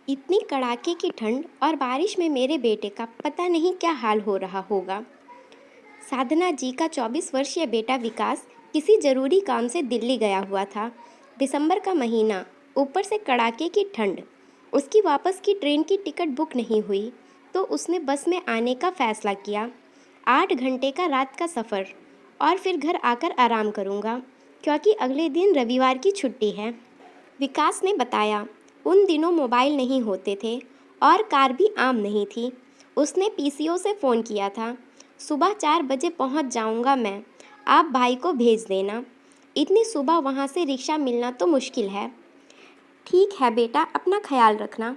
इतनी कड़ाके की ठंड और बारिश में मेरे बेटे का पता नहीं क्या हाल हो रहा होगा। साधना जी का 24 वर्षीय बेटा विकास किसी ज़रूरी काम से दिल्ली गया हुआ था। दिसंबर का महीना, ऊपर से कड़ाके की ठंड। उसकी वापस की ट्रेन की टिकट बुक नहीं हुई तो उसने बस में आने का फ़ैसला किया। 8 घंटे का रात का सफ़र और फिर घर आकर आराम करूँगा क्योंकि अगले दिन रविवार की छुट्टी है। विकास ने बताया, उन दिनों मोबाइल नहीं होते थे और कार भी आम नहीं थी। उसने पीसीओ से फ़ोन किया था, सुबह 4 बजे पहुंच जाऊंगा मैं, आप भाई को भेज देना। इतनी सुबह वहां से रिक्शा मिलना तो मुश्किल है। ठीक है बेटा, अपना ख्याल रखना।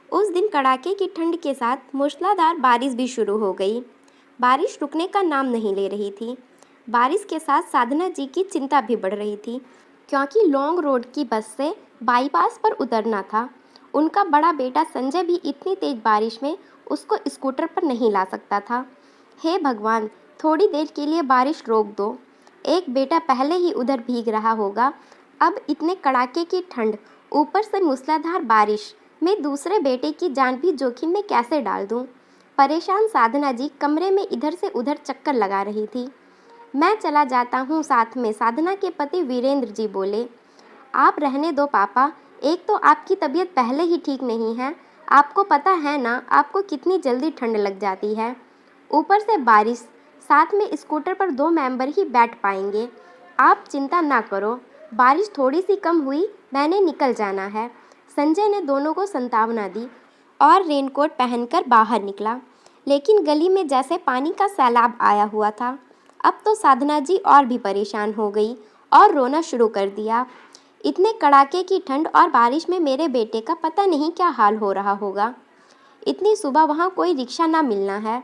उस दिन कड़ाके की ठंड के साथ मूसलाधार बारिश भी शुरू हो गई। बारिश रुकने का नाम नहीं ले रही थी। बारिश के साथ साधना जी की चिंता भी बढ़ रही थी क्योंकि लॉन्ग रोड की बस से बाईपास पर उतरना था। उनका बड़ा बेटा संजय भी इतनी तेज बारिश में उसको स्कूटर पर नहीं ला सकता था। हे भगवान, थोड़ी देर के लिए बारिश रोक दो। एक बेटा पहले ही उधर भीग रहा होगा, अब इतने कड़ाके की ठंड, ऊपर से मूसलाधार बारिश में दूसरे बेटे की जान भी जोखिम में कैसे डाल दूं? परेशान साधना जी कमरे में इधर से उधर चक्कर लगा रही थी। मैं चला जाता हूँ साथ में, साधना के पति वीरेंद्र जी बोले। आप रहने दो पापा, एक तो आपकी तबीयत पहले ही ठीक नहीं है, आपको पता है ना आपको कितनी जल्दी ठंड लग जाती है। ऊपर से बारिश, साथ में स्कूटर पर 2 मेंबर ही बैठ पाएंगे। आप चिंता ना करो, बारिश थोड़ी सी कम हुई मैंने निकल जाना है। संजय ने दोनों को संतावना दी और रेनकोट पहनकर बाहर निकला। लेकिन गली में जैसे पानी का सैलाब आया हुआ था। अब तो साधना जी और भी परेशान हो गई और रोना शुरू कर दिया। इतने कड़ाके की ठंड और बारिश में मेरे बेटे का पता नहीं क्या हाल हो रहा होगा। इतनी सुबह वहाँ कोई रिक्शा ना मिलना है।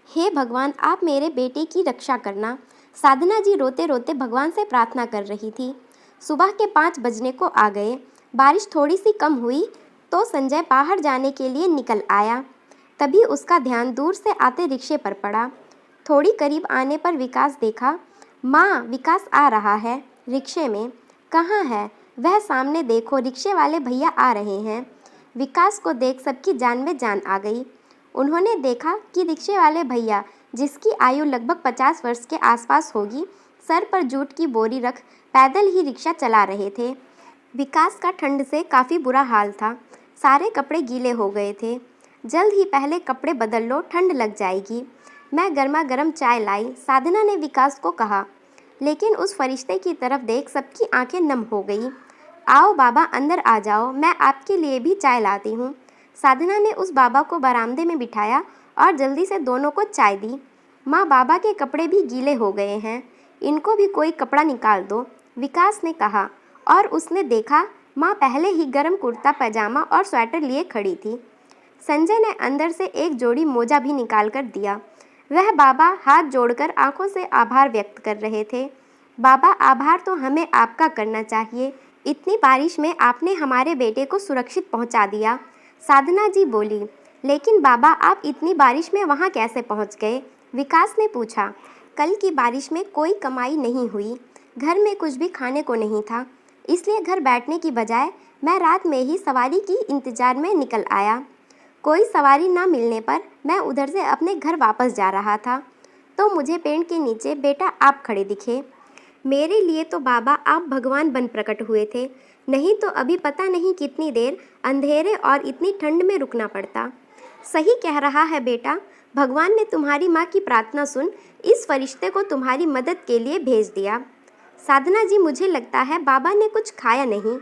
हे भगवान, आप मेरे बेटे की रक्षा करना। साधना जी रोते रोते भगवान से प्रार्थना कर रही थी। सुबह के 5 बजने को आ गए। बारिश थोड़ी सी कम हुई तो संजय बाहर जाने के लिए निकल आया। तभी उसका ध्यान दूर से आते रिक्शे पर पड़ा। थोड़ी करीब आने पर विकास देखा। माँ, विकास आ रहा है रिक्शे में। कहाँ है वह? सामने देखो, रिक्शे वाले भैया आ रहे हैं। विकास को देख सबकी जान में जान आ गई। उन्होंने देखा कि रिक्शे वाले भैया, जिसकी आयु लगभग 50 वर्ष के आसपास होगी, सर पर जूट की बोरी रख पैदल ही रिक्शा चला रहे थे। विकास का ठंड से काफ़ी बुरा हाल था। सारे कपड़े गीले हो गए थे। जल्द ही पहले कपड़े बदल लो, ठंड लग जाएगी। मैं गर्मा गर्म चाय लाई, साधना ने विकास को कहा। लेकिन उस फरिश्ते की तरफ देख सबकी आंखें नम हो गई। आओ बाबा, अंदर आ जाओ, मैं आपके लिए भी चाय लाती हूँ। साधना ने उस बाबा को बरामदे में बिठाया और जल्दी से दोनों को चाय दी। माँ, बाबा के कपड़े भी गीले हो गए हैं, इनको भी कोई कपड़ा निकाल दो, विकास ने कहा। और उसने देखा माँ पहले ही गर्म कुर्ता पैजामा और स्वेटर लिए खड़ी थी। संजय ने अंदर से एक जोड़ी मोजा भी निकाल कर दिया। वह बाबा हाथ जोड़कर आंखों से आभार व्यक्त कर रहे थे। बाबा, आभार तो हमें आपका करना चाहिए, इतनी बारिश में आपने हमारे बेटे को सुरक्षित पहुंचा दिया। साधना जी बोली। लेकिन बाबा, आप इतनी बारिश में वहां कैसे पहुंच गए? विकास ने पूछा। कल की बारिश में कोई कमाई नहीं हुई, घर में कुछ भी खाने को नहीं था, इसलिए घर बैठने की बजाय मैं रात में ही सवारी की इंतजार में निकल आया। कोई सवारी ना मिलने पर मैं उधर से अपने घर वापस जा रहा था तो मुझे पेड़ के नीचे बेटा आप खड़े दिखे। मेरे लिए तो बाबा आप भगवान बन प्रकट हुए थे, नहीं तो अभी पता नहीं कितनी देर अंधेरे और इतनी ठंड में रुकना पड़ता। सही कह रहा है बेटा, भगवान ने तुम्हारी माँ की प्रार्थना सुन इस फरिश्ते को तुम्हारी मदद के लिए भेज दिया। साधना जी, मुझे लगता है बाबा ने कुछ खाया नहीं,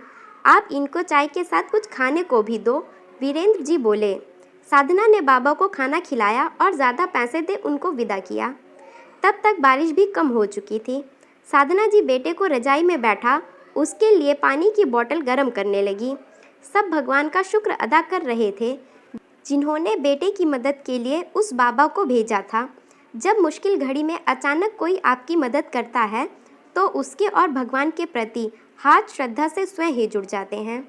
आप इनको चाय के साथ कुछ खाने को भी दो, वीरेंद्र जी बोले। साधना ने बाबा को खाना खिलाया और ज़्यादा पैसे दे उनको विदा किया। तब तक बारिश भी कम हो चुकी थी। साधना जी बेटे को रजाई में बैठा उसके लिए पानी की बोतल गर्म करने लगी। सब भगवान का शुक्र अदा कर रहे थे जिन्होंने बेटे की मदद के लिए उस बाबा को भेजा था। जब मुश्किल घड़ी में अचानक कोई आपकी मदद करता है तो उसके और भगवान के प्रति हाथ श्रद्धा से स्वयं ही जुड़ जाते हैं।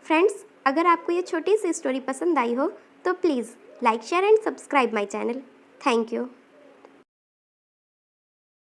फ्रेंड्स, अगर आपको ये छोटी सी स्टोरी पसंद आई हो तो please like, share and subscribe my channel. Thank you.